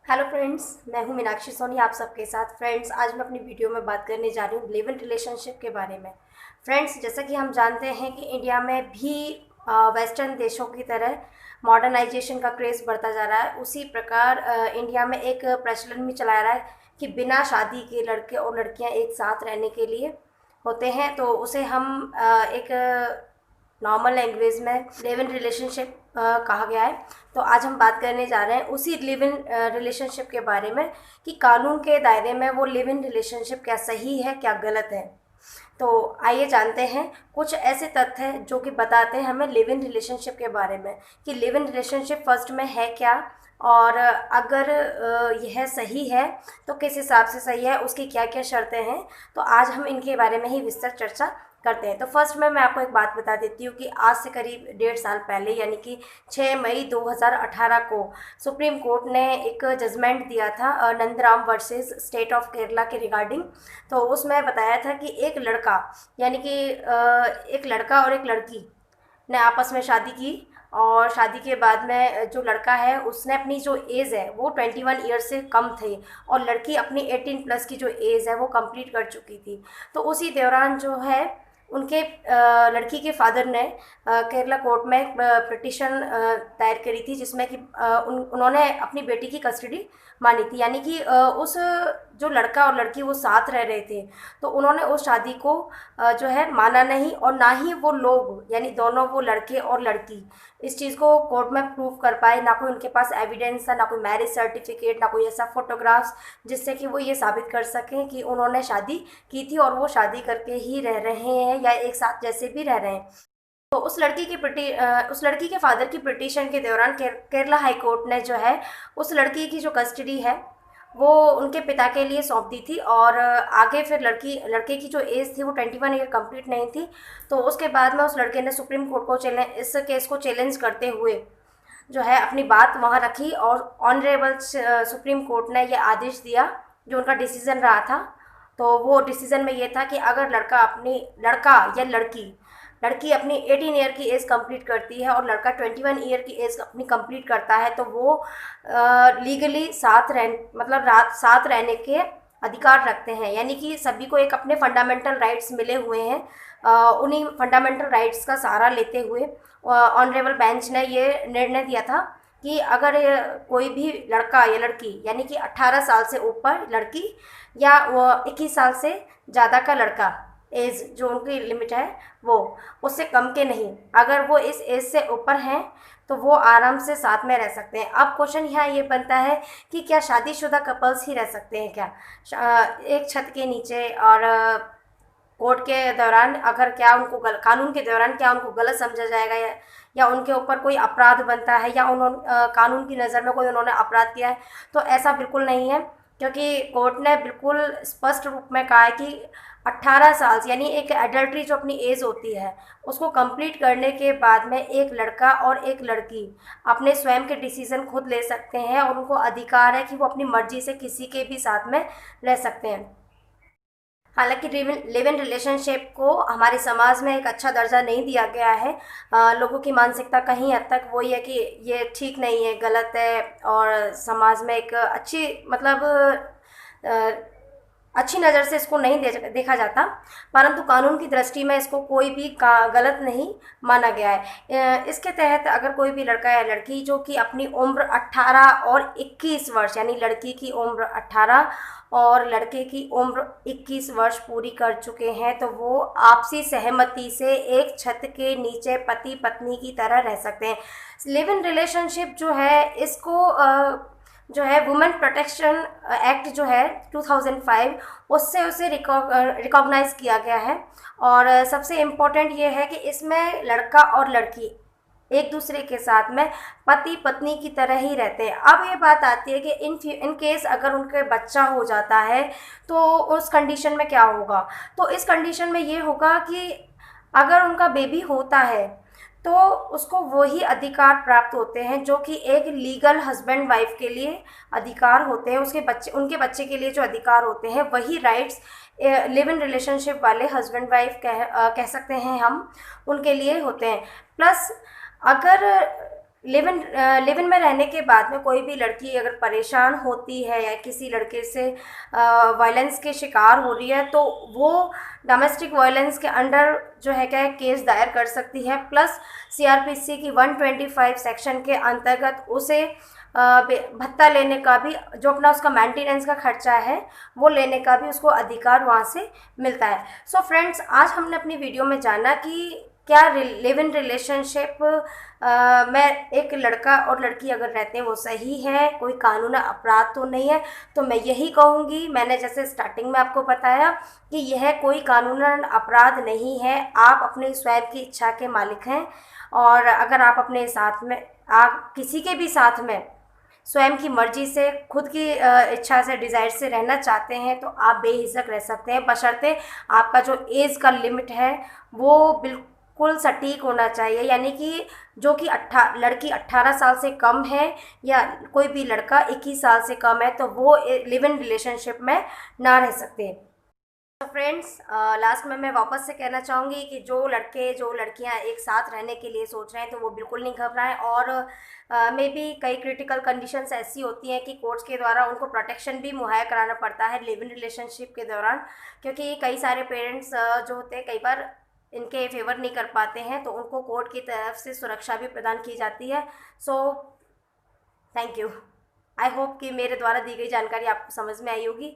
Hello friends, मैं हूं मीनाक्षी सोनी आप सबके साथ। फ्रेंड्स, आज मैं अपनी वीडियो में बात करने जा रही हूँ लिव इन रिलेशनशिप के बारे में। फ्रेंड्स, जैसा कि हम जानते हैं कि इंडिया में भी वेस्टर्न देशों की तरह मॉडर्नाइजेशन का क्रेज़ बढ़ता जा रहा है। उसी प्रकार इंडिया में एक प्रचलन भी चला रहा है कि बिना शादी के लड़के और लड़कियां एक साथ रहने के लिए होते हैं, तो उसे हम एक नॉर्मल लैंग्वेज में लिव इन रिलेशनशिप कहा गया है। तो आज हम बात करने जा रहे हैं उसी लिव इन रिलेशनशिप के बारे में कि कानून के दायरे में वो लिव इन रिलेशनशिप क्या सही है, क्या गलत है। तो आइए जानते हैं कुछ ऐसे तथ्य हैं जो कि बताते हैं हमें लिव इन रिलेशनशिप के बारे में कि लिव इन रिलेशनशिप फर्स्ट में है क्या, और अगर यह सही है तो किस हिसाब से सही है, उसकी क्या क्या शर्तें हैं। तो आज हम इनके बारे में ही विस्तृत चर्चा करते हैं। तो फर्स्ट में मैं आपको एक बात बता देती हूँ कि आज से करीब 1.5 साल पहले यानी कि 6 मई 2018 को सुप्रीम कोर्ट ने एक जजमेंट दिया था Nandram versus state of Kerala के रिगार्डिंग। तो उसमें बताया था कि एक लड़का यानी कि एक लड़का और एक लड़की ने आपस में शादी की, और शादी के बाद में जो लड़का है उसने अपनी जो एज है वो 21 ईयर से कम थे, और लड़की अपनी 18 प्लस की जो एज है वो कंप्लीट कर चुकी थी। तो उसी दौरान जो है उनके लड़की के फादर ने केरला कोर्ट में एक पिटिशन दायर करी थी, जिसमें कि उन्होंने अपनी बेटी की कस्टडी मानी थी। यानी कि उस जो लड़का और लड़की वो साथ रह रहे थे, तो उन्होंने उस शादी को जो है माना नहीं, और ना ही वो लोग यानी दोनों वो लड़के और लड़की इस चीज़ को कोर्ट में प्रूव कर पाए। ना कोई उनके पास एविडेंस था, ना कोई मैरिज सर्टिफिकेट, ना कोई ऐसा फोटोग्राफ्स जिससे कि वो ये साबित कर सकें कि उन्होंने शादी की थी और वो शादी करके ही रह रहे हैं या एक साथ जैसे भी रह रहे हैं। तो उस लड़की के फादर की पिटीशन के दौरान केरला हाई कोर्ट ने जो है उस लड़की की जो कस्टडी है वो उनके पिता के लिए सौंप दी थी, और आगे फिर लड़के की जो एज थी वो 21 ईयर कंप्लीट नहीं थी। तो उसके बाद में उस लड़के ने सुप्रीम कोर्ट को इस केस को चैलेंज करते हुए जो है अपनी बात वहाँ रखी, और ऑनरेबल सुप्रीम कोर्ट ने ये आदेश दिया जो उनका डिसीज़न रहा था। तो वो डिसीज़न में ये था कि अगर लड़का या लड़की अपनी 18 ईयर की एज कंप्लीट करती है और लड़का 21 ईयर की एज अपनी कंप्लीट करता है, तो वो लीगली साथ रहने के अधिकार रखते हैं। यानी कि सभी को एक अपने फंडामेंटल राइट्स मिले हुए हैं। उन्हीं फंडामेंटल राइट्स का सहारा लेते हुए ऑनरेबल बेंच ने ये निर्णय दिया था कि अगर कोई भी लड़का या लड़की यानी कि 18 साल से ऊपर लड़की या 21 साल से ज़्यादा का लड़का, एज जो उनकी लिमिट है वो उससे कम के नहीं, अगर वो इस एज से ऊपर हैं तो वो आराम से साथ में रह सकते हैं। अब क्वेश्चन यहाँ ये बनता है कि क्या शादीशुदा कपल्स ही रह सकते हैं क्या एक छत के नीचे, और कोर्ट के दौरान अगर क्या उनको कानून के दौरान क्या उनको गलत समझा जाएगा, या उनके ऊपर कोई अपराध बनता है, या उन्होंने कानून की नज़र में कोई उन्होंने अपराध किया है। तो ऐसा बिल्कुल नहीं है, क्योंकि कोर्ट ने बिल्कुल स्पष्ट रूप में कहा है कि 18 साल यानी एक एडल्ट्री जो अपनी एज होती है उसको कंप्लीट करने के बाद में एक लड़का और एक लड़की अपने स्वयं के डिसीज़न खुद ले सकते हैं, और उनको अधिकार है कि वो अपनी मर्जी से किसी के भी साथ में रह सकते हैं। हालांकि लिव इन रिलेशनशिप को हमारे समाज में एक अच्छा दर्जा नहीं दिया गया है। लोगों की मानसिकता कहीं हद तक वही है कि ये ठीक नहीं है, गलत है, और समाज में एक अच्छी नज़र से इसको नहीं देखा जाता। परंतु कानून की दृष्टि में इसको कोई भी गलत नहीं माना गया है। इसके तहत अगर कोई भी लड़का या लड़की जो कि अपनी उम्र 18 और 21 वर्ष यानी लड़की की उम्र 18 और लड़के की उम्र 21 वर्ष पूरी कर चुके हैं, तो वो आपसी सहमति से एक छत के नीचे पति पत्नी की तरह रह सकते हैं। लिव इन रिलेशनशिप जो है इसको जो है वुमेन प्रोटेक्शन एक्ट जो है 2005 उससे उसे रिकॉग्नाइज़ किया गया है। और सबसे इम्पोर्टेंट ये है कि इसमें लड़का और लड़की एक दूसरे के साथ में पति पत्नी की तरह ही रहते हैं। अब ये बात आती है कि इन केस अगर उनके बच्चा हो जाता है तो उस कंडीशन में क्या होगा। तो इस कंडीशन में ये होगा कि अगर उनका बेबी होता है तो उसको वही अधिकार प्राप्त होते हैं जो कि एक लीगल हस्बैंड वाइफ के लिए अधिकार होते हैं। उनके बच्चे के लिए जो अधिकार होते हैं वही राइट्स लिव इन रिलेशनशिप वाले हस्बैंड वाइफ कह सकते हैं हम, उनके लिए होते हैं। प्लस अगर लिव इन में रहने के बाद में कोई भी लड़की अगर परेशान होती है या किसी लड़के से वायलेंस के शिकार हो रही है, तो वो डोमेस्टिक वायलेंस के अंडर जो है क्या है केस दायर कर सकती है। प्लस सीआरपीसी की 125 सेक्शन के अंतर्गत उसे भत्ता लेने का भी, जो अपना उसका मेंटेनेंस का खर्चा है वो लेने का भी उसको अधिकार वहाँ से मिलता है। सो फ्रेंड्स, आज हमने अपनी वीडियो में जाना कि क्या लिव इन रिलेशनशिप में एक लड़का और लड़की अगर रहते हैं वो सही है, कोई कानूनी अपराध तो नहीं है। तो मैं यही कहूँगी, मैंने जैसे स्टार्टिंग में आपको बताया कि यह कोई कानूनन अपराध नहीं है। आप अपने स्वयं की इच्छा के मालिक हैं, और अगर आप अपने साथ में, आप किसी के भी साथ में स्वयं की मर्जी से, खुद की इच्छा से, डिज़ायर से रहना चाहते हैं, तो आप बेहिचक रह सकते हैं, बशर्ते आपका जो एज का लिमिट है वो बिल्कुल सटीक होना चाहिए। यानी कि जो कि लड़की 18 साल से कम है या कोई भी लड़का 21 साल से कम है, तो वो लिव इन रिलेशनशिप में ना रह सकते। तो फ्रेंड्स, लास्ट में मैं वापस से कहना चाहूँगी कि जो लड़के जो लड़कियां एक साथ रहने के लिए सोच रहे हैं तो वो बिल्कुल नहीं घबराएं। और मे बी कई क्रिटिकल कंडीशंस ऐसी होती हैं कि कोर्ट्स के द्वारा उनको प्रोटेक्शन भी मुहैया कराना पड़ता है लिव इन रिलेशनशिप के दौरान, क्योंकि कई सारे पेरेंट्स जो होते हैं कई बार इनके फेवर नहीं कर पाते हैं, तो उनको कोर्ट की तरफ से सुरक्षा भी प्रदान की जाती है। So thank you. I hope कि मेरे द्वारा दी गई जानकारी आपको समझ में आई होगी।